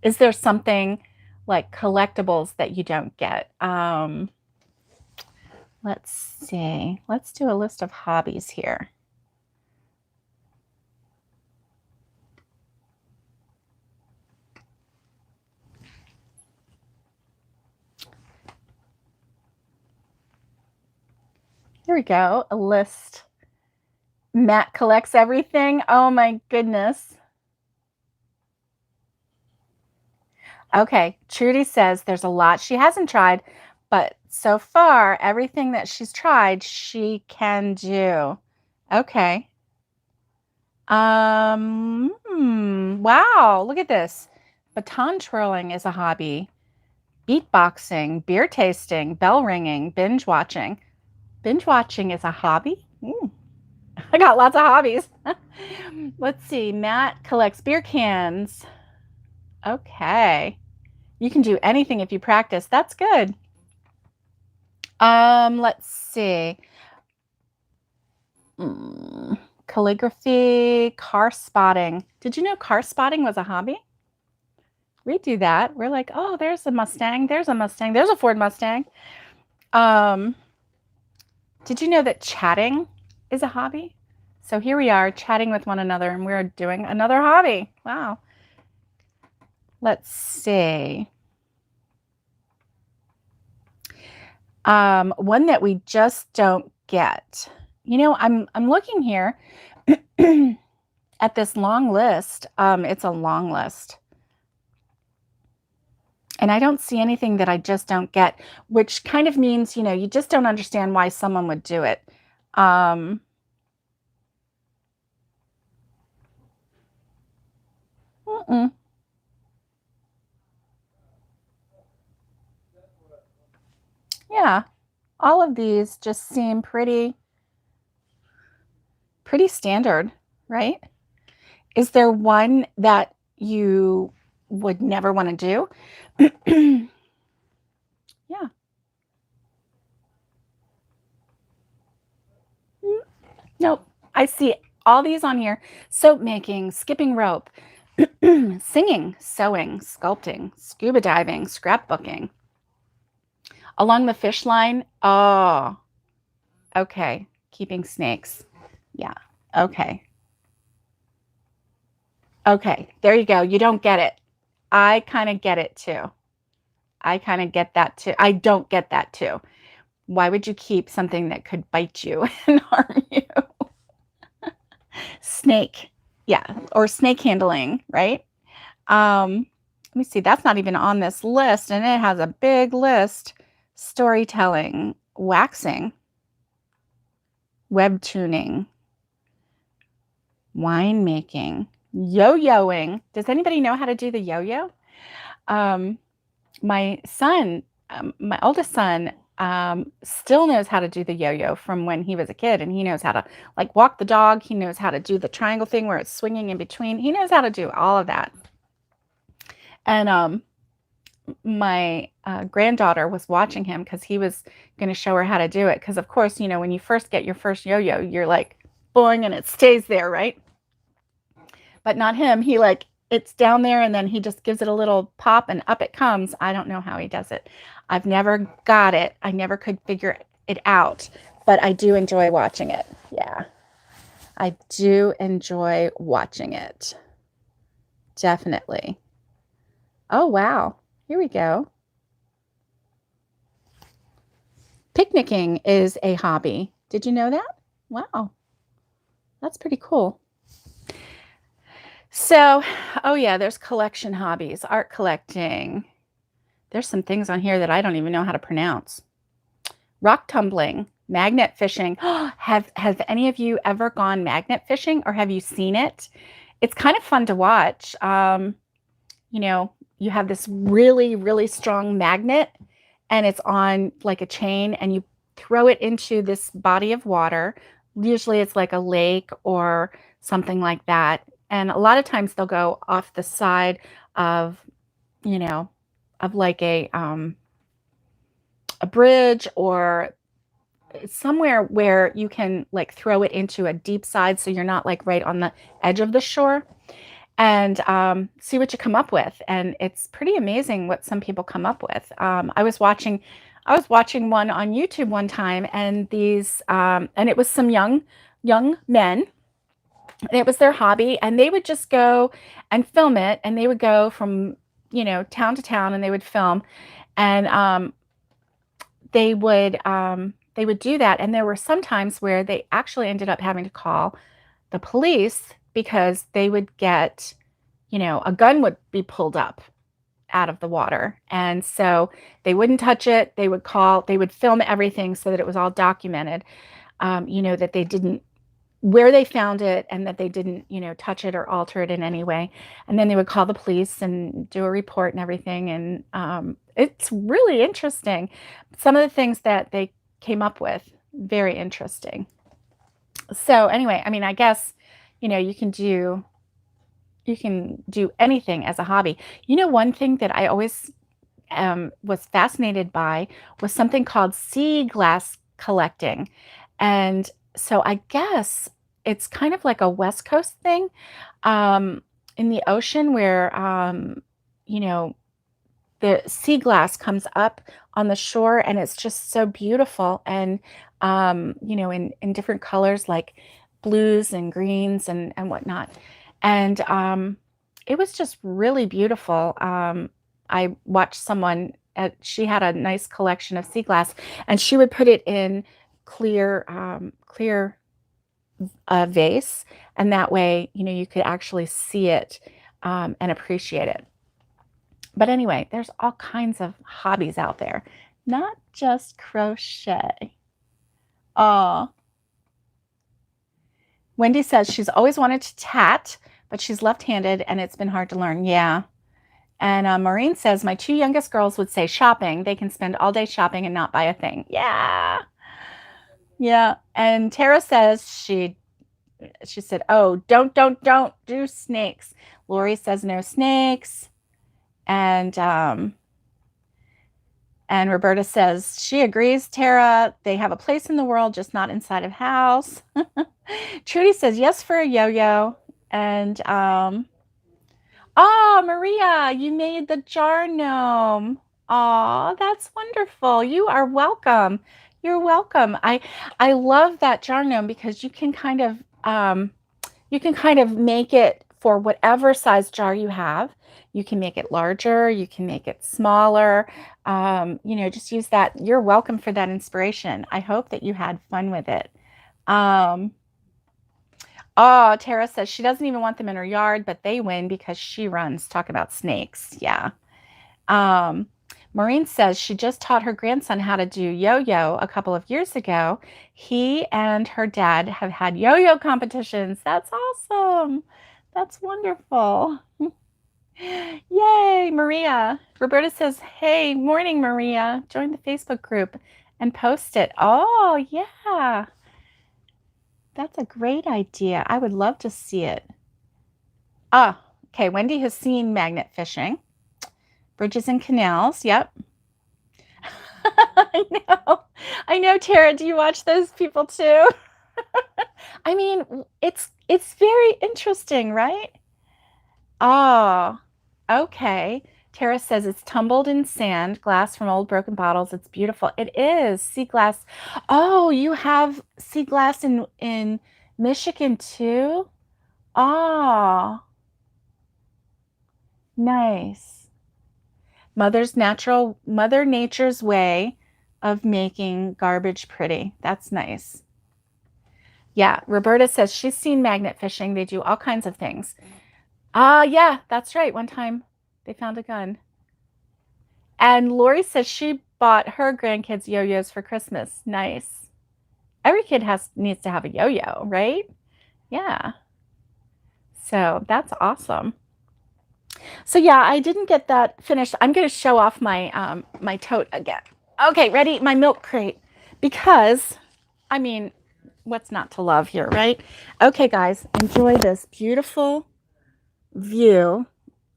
is there something like collectibles that you don't get? Let's see. Let's do a list of hobbies here. Here we go. A list. Matt collects everything. Oh my goodness. Okay. Trudy says there's a lot she hasn't tried, but so far, everything that she's tried, she can do. Okay. Wow, look at this. Baton twirling is a hobby. Beatboxing, beer tasting, bell ringing, binge watching. Binge watching is a hobby? Ooh, I got lots of hobbies. Let's see. Matt collects beer cans. Okay. You can do anything if you practice. That's good. Let's see. Calligraphy, car spotting. Did you know car spotting was a hobby? We do that. We're like, oh, there's a Mustang, there's a Mustang, there's a Ford Mustang. Did you know that chatting is a hobby? So here we are chatting with one another and we're doing another hobby. Wow. Let's see. One that we just don't get. You know, I'm looking here at this long list. It's a long list. And I don't see anything that I just don't get, which kind of means, you just don't understand why someone would do it. Yeah, all of these just seem pretty standard, right? Is there one that you would never want to do? Yeah. Nope. I see all these on here. Soap making, skipping rope, singing, sewing, sculpting, scuba diving, scrapbooking. Along the fish line. Oh, okay. Keeping snakes. Yeah. Okay. Okay. There you go. You don't get it. I kind of get it too. I kind of get that too. I don't get that too. Why would you keep something that could bite you and harm you? Snake. Yeah. Or snake handling, right? Let me see. That's not even on this list. And it has a big list. Storytelling, waxing, web tuning, wine making, yo-yoing. Does anybody know how to do the yo-yo? My son, my oldest son, still knows how to do the yo-yo from when he was a kid, and he knows how to like walk the dog. He knows how to do the triangle thing where it's swinging in between. He knows how to do all of that. And my granddaughter was watching him because he was going to show her how to do it. Because of course, when you first get your first yo-yo, you're like boing and it stays there, right? But not him. He it's down there and then he just gives it a little pop and up it comes. I don't know how he does it. I've never got it. I never could figure it out, but I do enjoy watching it. Yeah, I do enjoy watching it. Definitely. Oh, wow. Here we go. Picnicking is a hobby. Did you know that? Wow. That's pretty cool. So, oh yeah, there's collection hobbies, art collecting. There's some things on here that I don't even know how to pronounce. Rock tumbling. Magnet fishing. Have any of you ever gone magnet fishing, or have you seen it? It's kind of fun to watch. You know, you have this really, really strong magnet, and it's on like a chain, and you throw it into this body of water. Usually it's like a lake or something like that. And a lot of times they'll go off the side of, you know, of like a bridge, or somewhere where you can like throw it into a deep side so you're not like right on the edge of the shore, and see what you come up with. And it's pretty amazing what some people come up with. I was watching one on YouTube one time, and and it was some young men. And it was their hobby, and they would just go and film it, and they would go from town to town, and they would film, and they would do that. And there were some times where they actually ended up having to call the police because they would get, a gun would be pulled up out of the water. And so they wouldn't touch it. They would film everything so that it was all documented, that they didn't, where they found it, and that they didn't, touch it or alter it in any way. And then they would call the police and do a report and everything. And it's really interesting. Some of the things that they came up with, very interesting. So anyway, I mean, I guess, you can do anything as a hobby. One thing that I always was fascinated by was something called sea glass collecting. And so I guess it's kind of like a West Coast thing, in the ocean, where, you know, the sea glass comes up on the shore, and it's just so beautiful. And, in different colors, like blues and greens and whatnot. And it was just really beautiful. I watched someone, she had a nice collection of sea glass, and she would put it in clear vase, and that way, you could actually see it, and appreciate it. But anyway, there's all kinds of hobbies out there, not just crochet. Oh, Wendy says she's always wanted to tat, but she's left-handed and it's been hard to learn. Yeah. And Maureen says, my two youngest girls would say shopping. They can spend all day shopping and not buy a thing. Yeah. Yeah. And Tara says she said, oh, don't do snakes. Lori says no snakes. And Roberta says she agrees, Tara. They have a place in the world, just not inside of house. Trudy says yes for a yo-yo. And oh, Maria, you made the jar gnome. Oh, that's wonderful. You are welcome. You're welcome. I love that jar gnome because you can kind of make it for whatever size jar you have. You can make it larger, you can make it smaller. Just use that. You're welcome for that inspiration. I hope that you had fun with it. Oh, Tara says she doesn't even want them in her yard, but they win because she runs. Talk about snakes. Yeah. Maureen says she just taught her grandson how to do yo-yo a couple of years ago. He and her dad have had yo-yo competitions. That's awesome. That's wonderful. Yay, Maria. Roberta says, hey, morning, Maria. Join the Facebook group and post it. Oh, yeah. That's a great idea. I would love to see it. Ah, okay. Wendy has seen magnet fishing. Bridges and canals. Yep. I know. I know, Tara. Do you watch those people too? I mean, it's very interesting, right? Oh, okay. Tara says it's tumbled in sand, glass from old broken bottles. It's beautiful. It is sea glass. Oh, you have sea glass in Michigan too? Oh, nice. Mother Nature's way of making garbage pretty. That's nice. Yeah, Roberta says she's seen magnet fishing. They do all kinds of things. Yeah, that's right. One time they found a gun. And Lori says she bought her grandkids yo-yos for Christmas. Nice. Every kid needs to have a yo-yo, right? Yeah. So that's awesome. So yeah, I didn't get that finished. I'm going to show off my my tote again. Okay, ready? My milk crate. Because, I mean, what's not to love here, right? Okay, guys, enjoy this beautiful view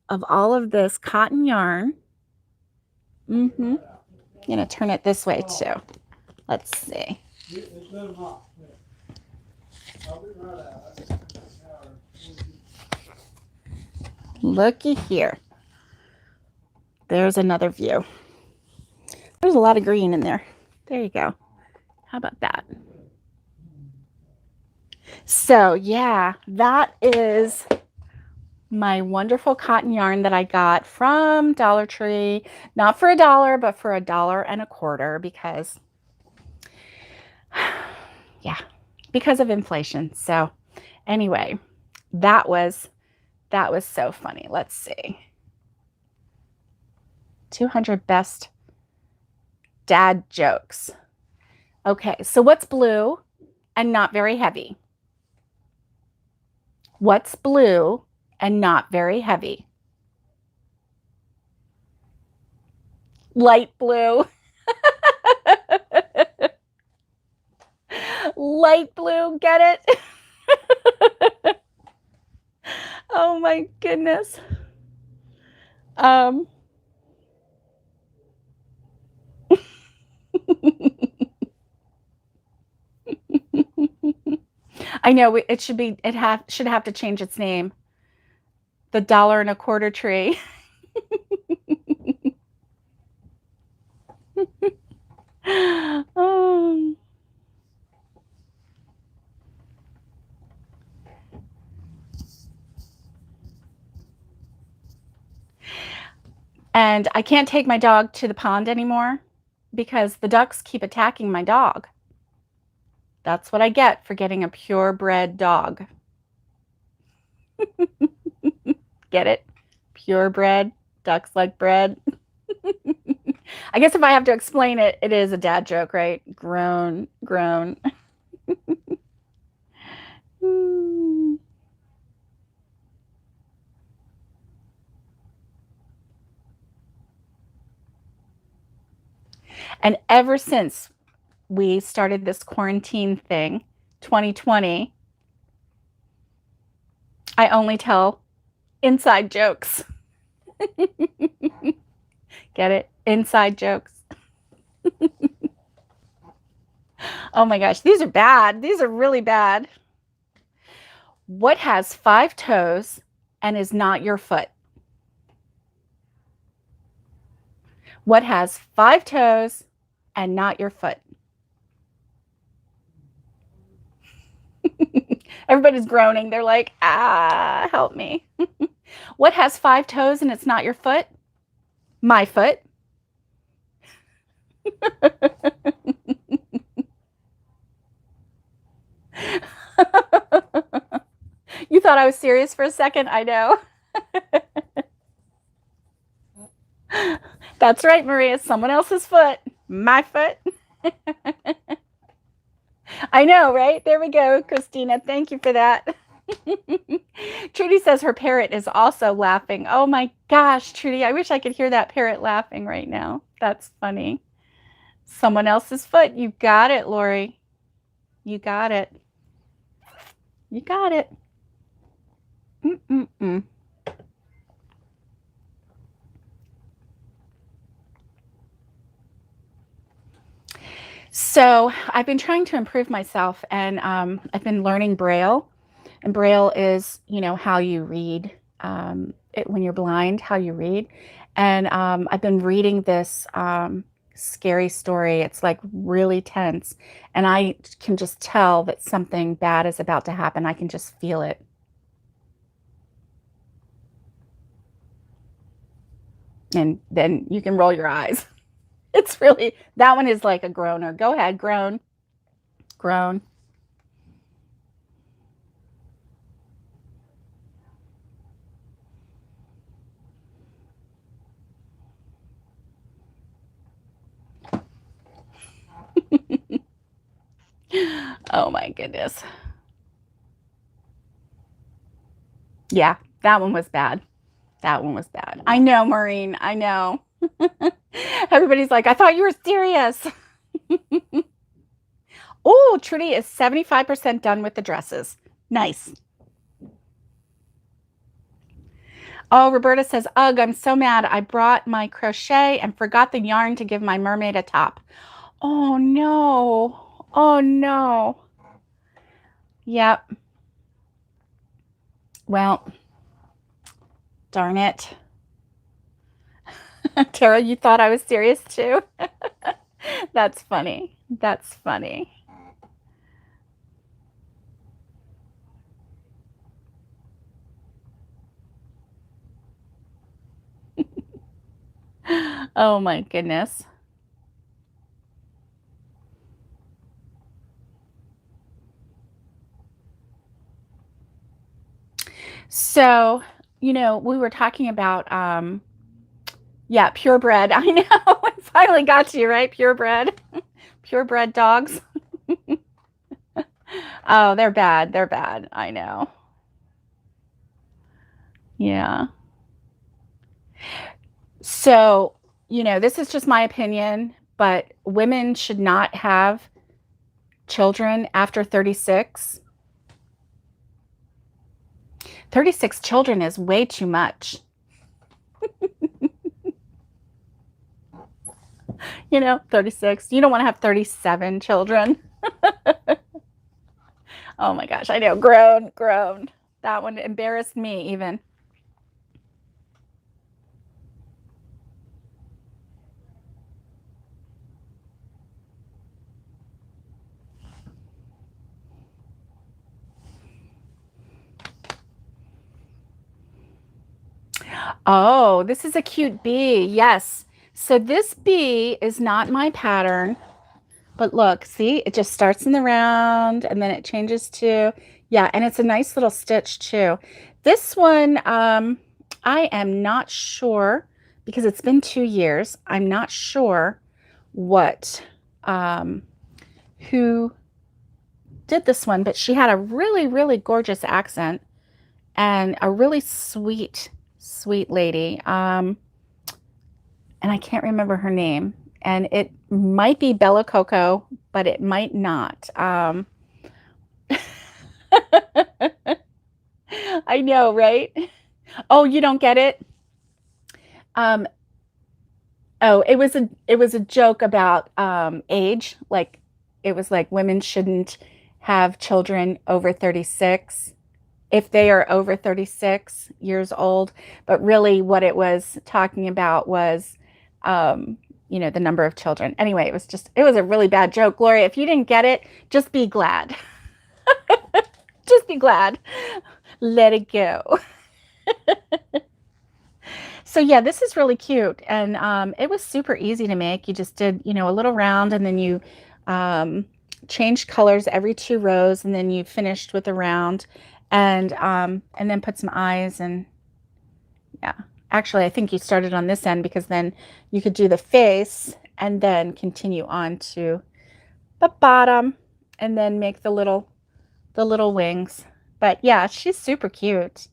of all of this cotton yarn. I'm going to turn it this way too. Let's see. Looky here. There's another view. There's a lot of green in there. There you go. How about that? So yeah, that is my wonderful cotton yarn that I got from Dollar Tree. Not for $1, but for $1.25 because, yeah, because of inflation. So anyway, that was so funny. Let's see. 200 best dad jokes. Okay, so what's blue and not very heavy? What's blue and not very heavy? Light blue. Light blue, get it? Oh my goodness. I know it should have to change its name. The $1.25 tree. Oh. And I can't take my dog to the pond anymore because the ducks keep attacking my dog. That's what I get for getting a purebred dog. Get it? Purebred. Ducks like bread. I guess if I have to explain it, it is a dad joke, right? Grown. And ever since we started this quarantine thing, 2020, I only tell inside jokes. Get it? Inside jokes. Oh my gosh, these are bad. These are really bad. What has 5 toes and is not your foot? What has 5 toes and not your foot? Everybody's groaning. They're like, ah, help me. What has 5 toes and it's not your foot? My foot. You thought I was serious for a second? I know. That's right, Maria. Someone else's foot. My foot. I know, right? There we go, Christina. Thank you for that. Trudy says her parrot is also laughing. Oh my gosh, Trudy. I wish I could hear that parrot laughing right now. That's funny. Someone else's foot. You got it, Lori. You got it. You got it. So I've been trying to improve myself, and I've been learning Braille. And Braille is, you know, how you read when you're blind, how you read. And I've been reading this scary story. It's like really tense. And I can just tell that something bad is about to happen. I can just feel it. And then you can roll your eyes. It's really, that one is like a groaner. Go ahead, groan. Groan. Oh my goodness. Yeah, that one was bad. That one was bad. I know, Maureen. I know. Everybody's like, I thought you were serious. Oh, Trudy is 75% done with the dresses. Nice. Oh, Roberta says, ugh, I'm so mad. I brought my crochet and forgot the yarn to give my mermaid a top. Oh, no. Oh, no. Yep. Well, darn it. Tara, you thought I was serious too? That's funny. That's funny. Oh my goodness. So, we were talking about yeah, purebred. I know. I finally got you, right? Purebred. Purebred dogs. Oh, they're bad. They're bad. I know. Yeah. So, this is just my opinion, but women should not have children after 36. 36 children is way too much. 36. You don't want to have 37 children. Oh my gosh, I know. Grown, grown. That one embarrassed me even. Oh, this is a cute bee. Yes. So this bee is not my pattern, but look, see, it just starts in the round and then it changes to, yeah, and it's a nice little stitch too. This one, I am not sure because it's been 2 years. I'm not sure what, who did this one, but she had a really, really gorgeous accent and a really sweet, sweet lady. And I can't remember her name. And it might be Bella Coco, but it might not. I know, right? Oh, you don't get it? Um, oh, it was a joke about age. Like it was like women shouldn't have children over 36 if they are over 36 years old. But really what it was talking about was the number of children. Anyway, it was a really bad joke. Gloria, if you didn't get it, just be glad. Just be glad. Let it go. So yeah, this is really cute, and it was super easy to make. You just did, a little round, and then you um, changed colors every 2 rows, and then you finished with a round, and then put some eyes, and yeah. Actually, I think you started on this end because then you could do the face and then continue on to the bottom, and then make the little wings. But yeah, she's super cute,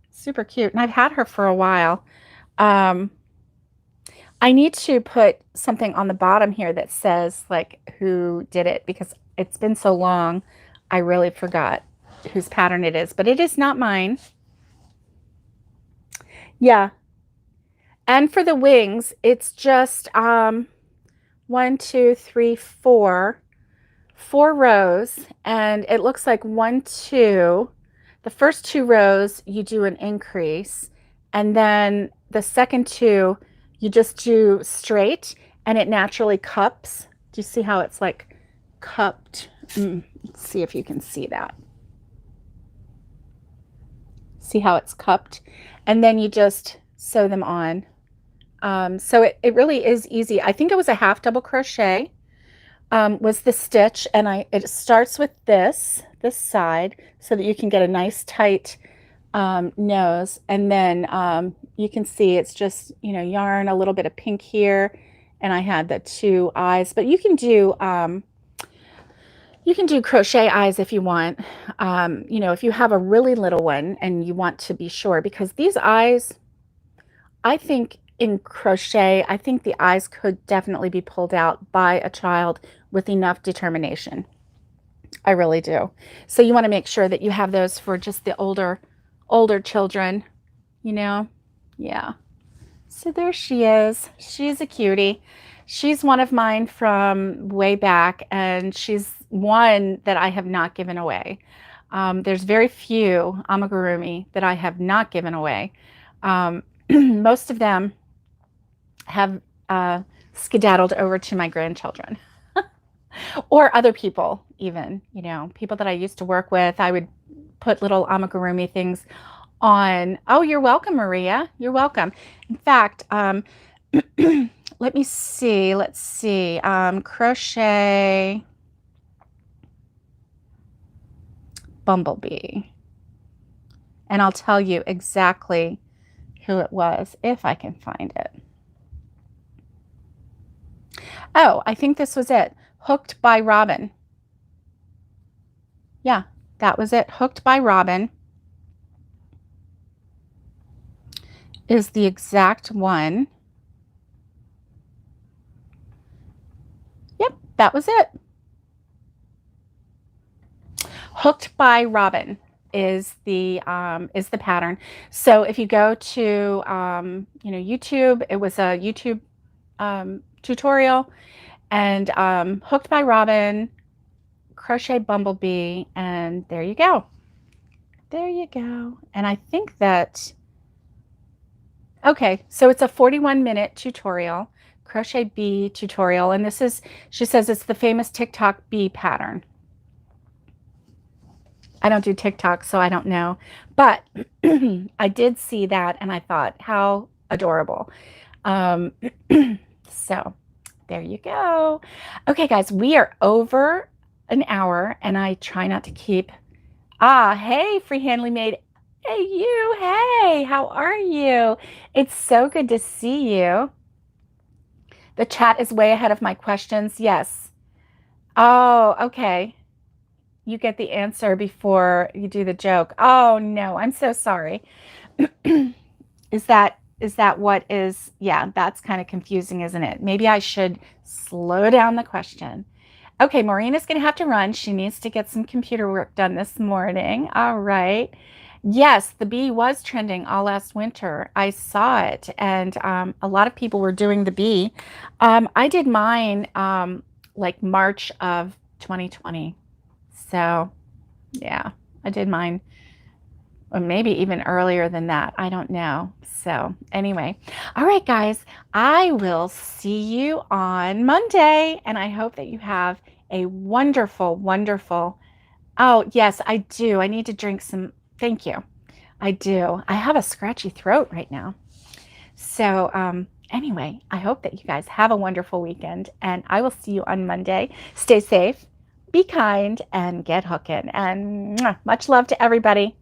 super cute, and I've had her for a while. Um, I need to put something on the bottom here that says like who did it because it's been so long. I really forgot whose pattern it is, but it is not mine. Yeah. And for the wings, it's just 1, 2, 3, 4 rows, and it looks like 1, 2. The first 2 rows you do an increase, and then the second 2 you just do straight, and it naturally cups. Do you see how it's like cupped? Let's see if you can see that. See how it's cupped, and then you just sew them on. So it really is easy. I think it was a half double crochet was the stitch, and it starts with this side so that you can get a nice tight nose, and then you can see it's just yarn, a little bit of pink here, and I had the 2 eyes, but you can do You can do crochet eyes if you want. You know, if you have a really little one and you want to be sure, because these eyes, I think in crochet, I think the eyes could definitely be pulled out by a child with enough determination. I really do. So you want to make sure that you have those for just the older children, you know? Yeah. So there she is. She's a cutie. She's one of mine from way back, and she's one that I have not given away. There's very few amigurumi that I have not given away. Most of them have skedaddled over to my grandchildren or other people, even, you know, people that I used to work with. I would put little amigurumi things on. Oh, you're welcome, Maria. You're welcome. In fact, let me see. Let's see. Crochet Bumblebee. And I'll tell you exactly who it was if I can find it. Oh, I think this was it. Hooked by Robin. Yeah, that was it. Hooked by Robin is the exact one. Yep, that was it. Hooked by Robin is the pattern. So if you go to you know, YouTube, it was a YouTube tutorial, and Hooked by Robin, Crochet Bumblebee, and there you go. There you go. And I think that, okay, so it's a 41-minute tutorial, crochet bee tutorial, and this is, she says it's the famous TikTok bee pattern. I don't do TikTok, so I don't know, but I did see that and I thought, how adorable. So there you go. Okay, guys, we are over an hour, and I try not to keep. Hey, Freehandly Maid. Hey, you. Hey, how are you? It's so good to see you. The chat is way ahead of my questions. Yes. Oh, okay. You get the answer before you do the joke. Oh, no, I'm so sorry. Is that what is, yeah, that's kind of confusing, isn't it? Maybe I should slow down the question. Okay, Maureen is going to have to run. She needs to get some computer work done this morning. All right. Yes, the bee was trending all last winter. I saw it, and a lot of people were doing the bee. I did mine like March of 2020. So, yeah, I did mine, or maybe even earlier than that. I don't know. So, anyway, all right, guys, I will see you on Monday, and I hope that you have a wonderful, wonderful. Oh, yes, I do. I need to drink some. Thank you. I do. I have a scratchy throat right now. So, anyway, I hope that you guys have a wonderful weekend, and I will see you on Monday. Stay safe, be kind, and get hooking. And much love to everybody.